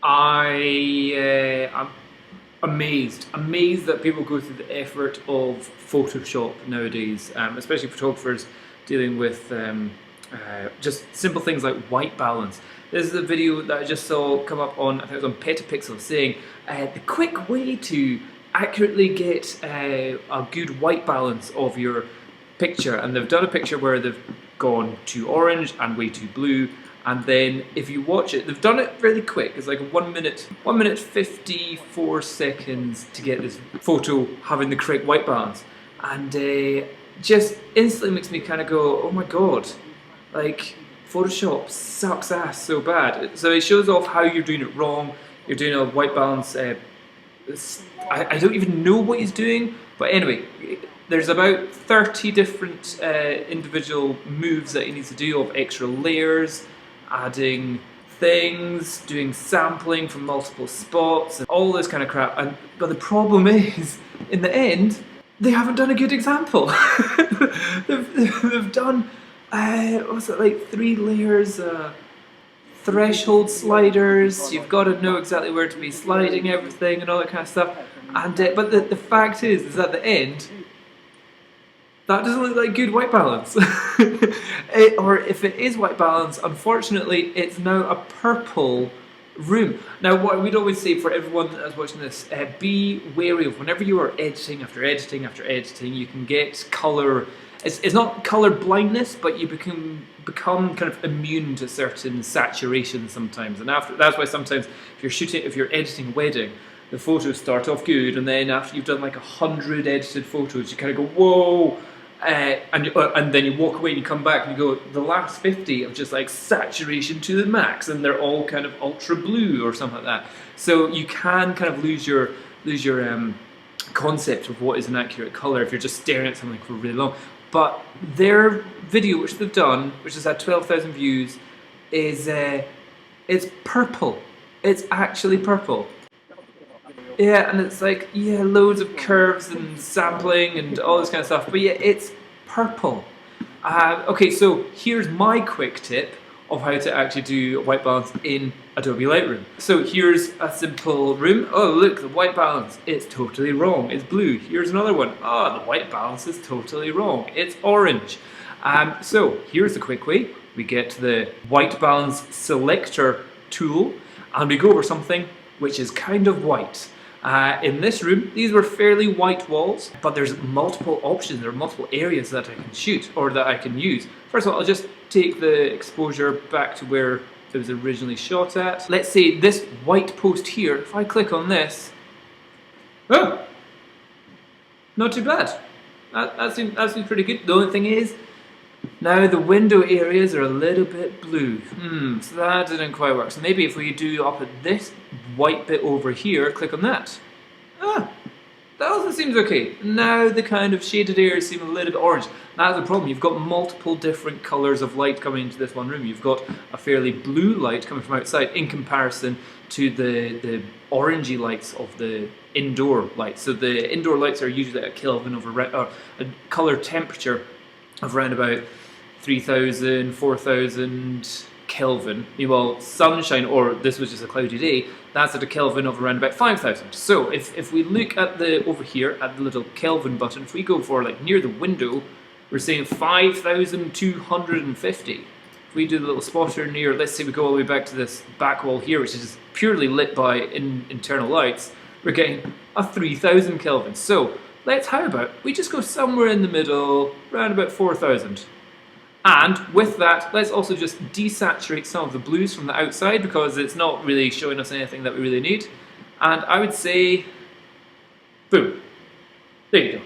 I'm amazed that people go through the effort of Photoshop nowadays, especially photographers dealing with just simple things like white balance. This is a video that I just saw come up on, I think it was on Petapixel, saying the quick way to accurately get a good white balance of your picture. And they've done a picture where they've gone too orange and way too blue. And then if you watch it, they've done it really quick. It's like 1 minute 54 seconds to get this photo having the correct white balance. And just instantly makes me kind of go, oh my God, like Photoshop sucks ass so bad. So it shows off how you're doing it wrong. You're doing a white balance, I don't even know what he's doing, but anyway, there's about 30 different individual moves that he needs to do of extra layers, adding things, doing sampling from multiple spots, and all this kind of crap. But the problem is, in the end, they haven't done a good example. they've done, what's it, like 3 layers, threshold sliders. You've got to know exactly where to be sliding everything and all that kind of stuff. And but the fact is at the end, that doesn't look like good white balance. Or if it is white balance, unfortunately, it's now a purple room. Now, what we'd always say for everyone that's watching this, be wary of whenever you are editing after editing after editing, you can get colour. It's not colour blindness, but you become kind of immune to certain saturation sometimes. And that's why sometimes if you're editing a wedding, the photos start off good, and then after you've done like 100 edited photos, you kind of go, whoa. And then you walk away and you come back and you go, the last 50 of just like saturation to the max, and they're all kind of ultra blue or something like that. So you can kind of lose your concept of what is an accurate colour if you're just staring at something for really long. But their video, which they've done, which has had 12,000 views, is it's purple. It's actually purple. Yeah, and it's like, yeah, loads of curves and sampling and all this kind of stuff, but yeah, it's purple. Okay, so here's my quick tip of how to actually do a white balance in Adobe Lightroom. So here's a simple room. Oh, look, the white balance, it's totally wrong. It's blue. Here's another one. Oh, the white balance is totally wrong. It's orange. So here's the quick way. We get the white balance selector tool, and we go over something which is kind of white. In this room, these were fairly white walls, but there's multiple options, there are multiple areas that I can shoot, or that I can use. First of all, I'll just take the exposure back to where it was originally shot at. Let's say this white post here, if I click on this, oh, not too bad. That seems pretty good. The only thing is, now the window areas are a little bit blue. So that didn't quite work. So maybe if we do up at this white bit over here, click on that. That also seems okay. Now the kind of shaded areas seem a little bit orange. That's the problem. You've got multiple different colours of light coming into this one room. You've got a fairly blue light coming from outside in comparison to the orangey lights of the indoor lights. So the indoor lights are usually at a Kelvin over a colour temperature of around about 3,000, 4,000 Kelvin. Meanwhile, sunshine, or this was just a cloudy day, that's at a Kelvin of around about 5,000. So if we look at over here at the little Kelvin button, if we go for like near the window, we're saying 5,250. If we do the little spotter near, let's say we go all the way back to this back wall here, which is purely lit by internal lights, we're getting a 3,000 Kelvin. So how about we just go somewhere in the middle, around about 4,000. And with that, let's also just desaturate some of the blues from the outside, because it's not really showing us anything that we really need. And I would say, boom. There you go.